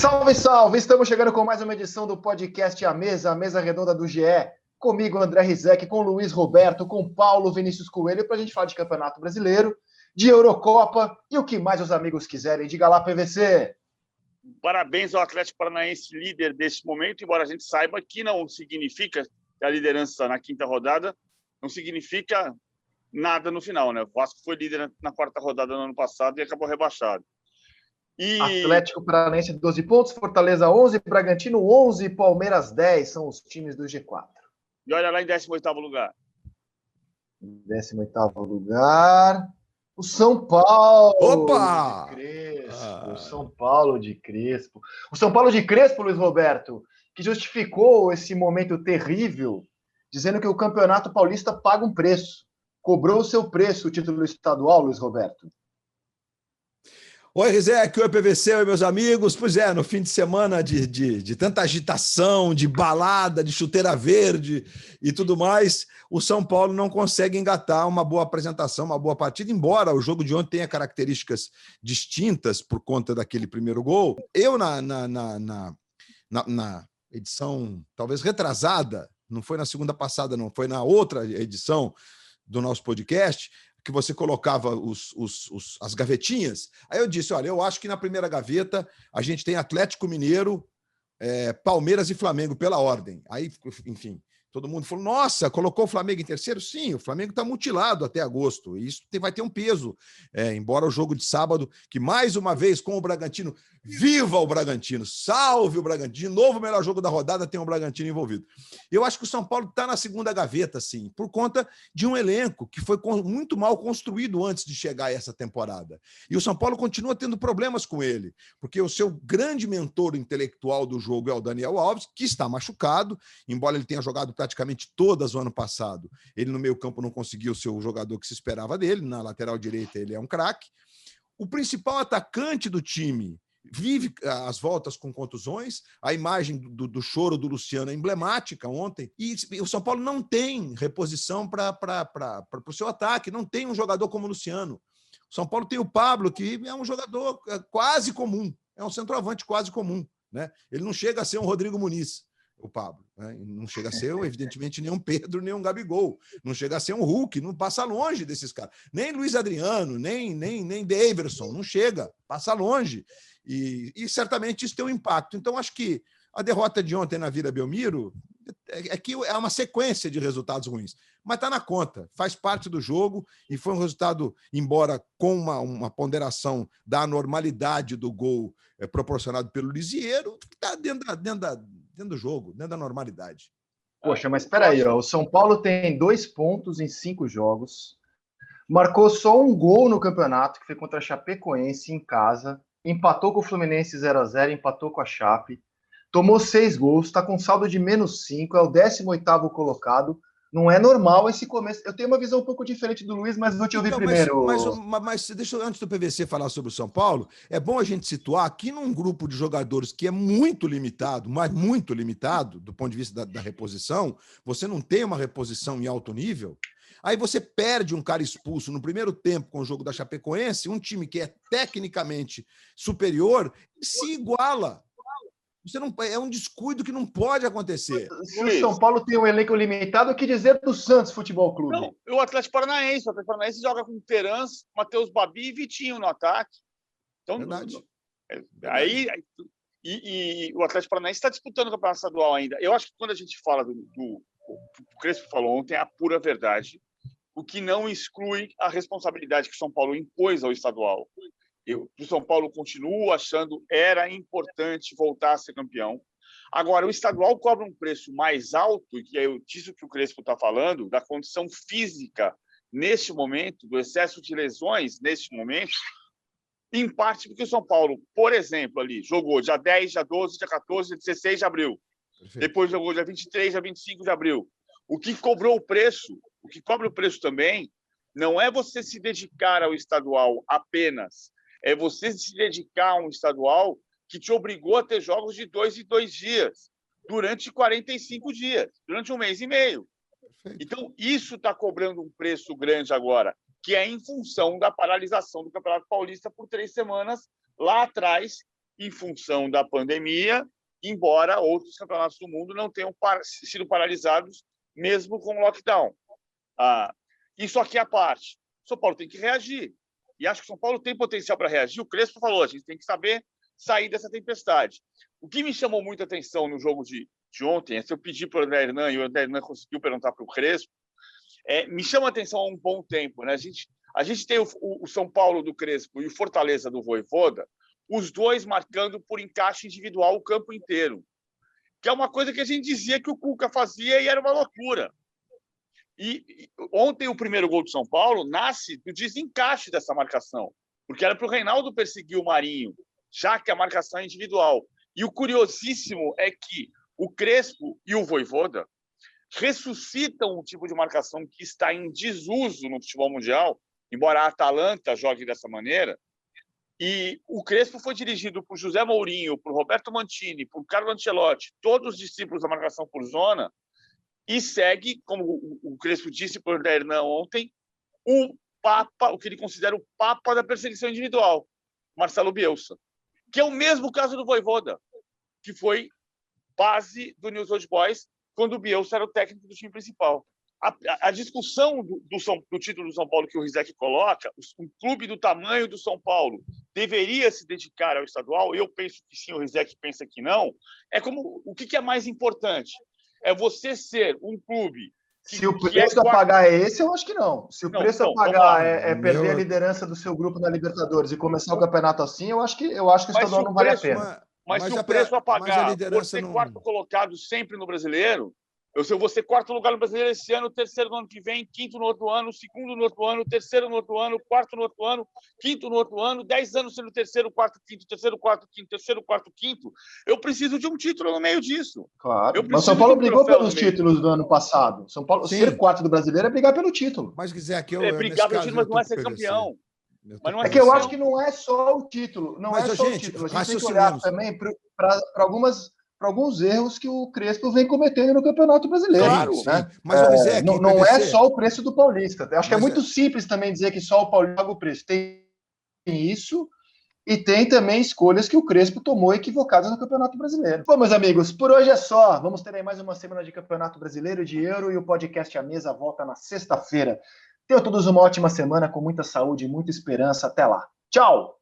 Salve, salve! Estamos chegando com mais uma edição do podcast A Mesa Redonda do GE. Comigo, André Rizek, com Luiz Roberto, com Paulo Vinícius Coelho, para a gente falar de Campeonato Brasileiro, de Eurocopa e o que mais os amigos quiserem. Diga lá, PVC! Parabéns ao Atlético Paranaense, líder desse momento, embora a gente saiba que não significa a liderança na quinta rodada, não significa nada no final, né? O Vasco foi líder na quarta rodada no ano passado e acabou rebaixado. Atlético Paranaense 12 pontos, Fortaleza 11, Bragantino 11, Palmeiras 10, são os times do G4. E olha lá em 18º lugar. Em 18º lugar, o São Paulo. Opa! De Crespo, o São Paulo de Crespo. O São Paulo de Crespo, Luiz Roberto, que justificou esse momento terrível, dizendo que o Campeonato Paulista paga um preço. Cobrou o seu preço o título estadual, Luiz Roberto. Oi, Rizek, oi, PVC, oi, meus amigos. Pois é, no fim de semana de tanta agitação, de balada, de chuteira verde e tudo mais, o São Paulo não consegue engatar uma boa apresentação, uma boa partida, embora o jogo de ontem tenha características distintas por conta daquele primeiro gol. Eu, na edição talvez retrasada, não foi na segunda passada, não, foi na outra edição do nosso podcast, que você colocava as gavetinhas, aí eu disse, olha, eu acho que na primeira gaveta a gente tem Atlético Mineiro, Palmeiras e Flamengo pela ordem. Aí, enfim, todo mundo falou, nossa, colocou o Flamengo em terceiro? Sim, o Flamengo está mutilado até agosto, e isso vai ter um peso, embora o jogo de sábado, que mais uma vez com o Bragantino, viva o Bragantino, salve o Bragantino, de novo o melhor jogo da rodada tem o Bragantino envolvido. Eu acho que o São Paulo está na segunda gaveta, sim, por conta de um elenco que foi muito mal construído antes de chegar a essa temporada. E o São Paulo continua tendo problemas com ele, porque o seu grande mentor intelectual do jogo é o Daniel Alves, que está machucado, embora ele tenha jogado praticamente todas o ano passado. Ele no meio-campo não conseguiu ser o jogador que se esperava dele, na lateral direita ele é um craque. O principal atacante do time vive as voltas com contusões, a imagem do choro do Luciano é emblemática ontem, e o São Paulo não tem reposição para o seu ataque, não tem um jogador como o Luciano. O São Paulo tem o Pablo, que é um jogador quase comum, é um centroavante quase comum, né? Ele não chega a ser um Rodrigo Muniz, o Pablo, né? Não chega a ser, evidentemente, nem um Pedro, nem um Gabigol, não chega a ser um Hulk, não passa longe desses caras, nem Luiz Adriano, nem Daverson, não chega, passa longe. E certamente isso tem um impacto. Então, acho que a derrota de ontem na Vila Belmiro que é uma sequência de resultados ruins, mas está na conta, faz parte do jogo e foi um resultado, embora com uma ponderação da anormalidade do gol proporcionado pelo Lisieiro, que está dentro do jogo, dentro da normalidade. Poxa, mas espera aí, ó, o São Paulo tem 2 pontos em 5 jogos, marcou só um gol no campeonato, que foi contra a Chapecoense em casa, empatou com o Fluminense 0-0, empatou com a Chape, tomou 6 gols, está com saldo de -5, é o 18º colocado. Não é normal esse começo. Eu tenho uma visão um pouco diferente do Luiz, mas vou te ouvir primeiro. Mas deixa eu, antes do PVC falar sobre o São Paulo, é bom a gente situar aqui num grupo de jogadores que é muito limitado, mas muito limitado do ponto de vista da reposição, você não tem uma reposição em alto nível. Aí você perde um cara expulso no primeiro tempo com o jogo da Chapecoense, um time que é tecnicamente superior, se iguala. Você não, é um descuido que não pode acontecer. Se o São Paulo tem um elenco limitado, o que dizer do Santos Futebol Clube? Não, o Atlético Paranaense. O Atlético Paranaense joga com Terans, Matheus Babi e Vitinho no ataque. Então, verdade. Aí, o Atlético Paranaense está disputando o Campeonato Estadual ainda. Eu acho que quando a gente fala o Crespo falou ontem, é a pura verdade, o que não exclui a responsabilidade que o São Paulo impôs ao estadual. O São Paulo continua achando era importante voltar a ser campeão. Agora, o estadual cobra um preço mais alto, e é disso que o Crespo está falando, da condição física neste momento, do excesso de lesões neste momento, em parte porque o São Paulo, por exemplo, ali jogou dia 10, dia 12, dia 14, dia 16 de abril. Perfeito. Depois jogou dia 23, dia 25 de abril. O que cobra o preço também, não é você se dedicar ao estadual apenas, é você se dedicar a um estadual que te obrigou a ter jogos de 2 em 2 dias, durante 45 dias, durante 1 mês e meio. Perfeito. Então, isso está cobrando um preço grande agora, que é em função da paralisação do Campeonato Paulista por 3 semanas lá atrás em função da pandemia, embora outros campeonatos do mundo não tenham sido paralisados, mesmo com lockdown. Isso aqui é a parte. O São Paulo tem que reagir. E acho que o São Paulo tem potencial para reagir. O Crespo falou, a gente tem que saber sair dessa tempestade. O que me chamou muita atenção no jogo de ontem, eu pedi para o André Hernan, e o André Hernan conseguiu perguntar para o Crespo, me chama a atenção há um bom tempo. Né? A gente tem o São Paulo do Crespo e o Fortaleza do Vojvoda, os dois marcando por encaixe individual o campo inteiro, que é uma coisa que a gente dizia que o Cuca fazia e era uma loucura. E ontem o primeiro gol do São Paulo nasce do desencaixe dessa marcação, porque era para o Reinaldo perseguir o Marinho, já que a marcação é individual. E o curiosíssimo é que o Crespo e o Vojvoda ressuscitam um tipo de marcação que está em desuso no futebol mundial, embora a Atalanta jogue dessa maneira. E o Crespo foi dirigido por José Mourinho, por Roberto Mantini, por Carlo Ancelotti, todos os discípulos da marcação por zona, e segue, como o Crespo disse para o André Hernan ontem, o que ele considera o papa da perseguição individual, Marcelo Bielsa, que é o mesmo caso do Vojvoda, que foi base do News Old Boys quando o Bielsa era o técnico do time principal. A discussão do título do São Paulo que o Rizek coloca, um clube do tamanho do São Paulo deveria se dedicar ao estadual, eu penso que sim, o Rizek pensa que não, é como o que é mais importante? É você ser um clube... Se o preço a pagar é esse, eu acho que não. Se o preço a pagar é perder a liderança do seu grupo na Libertadores e começar o campeonato assim, eu acho que o estadual não vale a pena. Mas se o preço a pagar por ser quarto colocado sempre no Brasileiro, eu vou ser quarto lugar no Brasileiro esse ano, terceiro no ano que vem, quinto no outro ano, segundo no outro ano, terceiro no outro ano, quarto no outro ano, quinto no outro ano, 10 anos sendo terceiro, quarto, quinto, terceiro, quarto, quinto, terceiro, quarto, quinto. Eu preciso de um título no meio disso. Claro. Mas São Paulo brigou pelos títulos do ano passado. São Paulo, ser quarto do Brasileiro é brigar pelo título. Mas quiser que brigar pelo título, mas não é ser campeão. É que eu acho que não é só o título. Não é só o título. A gente tem que olhar também para alguns erros que o Crespo vem cometendo no Campeonato Brasileiro. Claro, né? Mas não é só o preço do Paulista. Acho que é muito simples também dizer que só o Paulista paga o preço. Tem isso e tem também escolhas que o Crespo tomou equivocadas no Campeonato Brasileiro. Bom, meus amigos, por hoje é só. Vamos ter aí mais uma semana de Campeonato Brasileiro, de Euro, e o podcast A Mesa volta na sexta-feira. Tenham todos uma ótima semana, com muita saúde e muita esperança. Até lá. Tchau!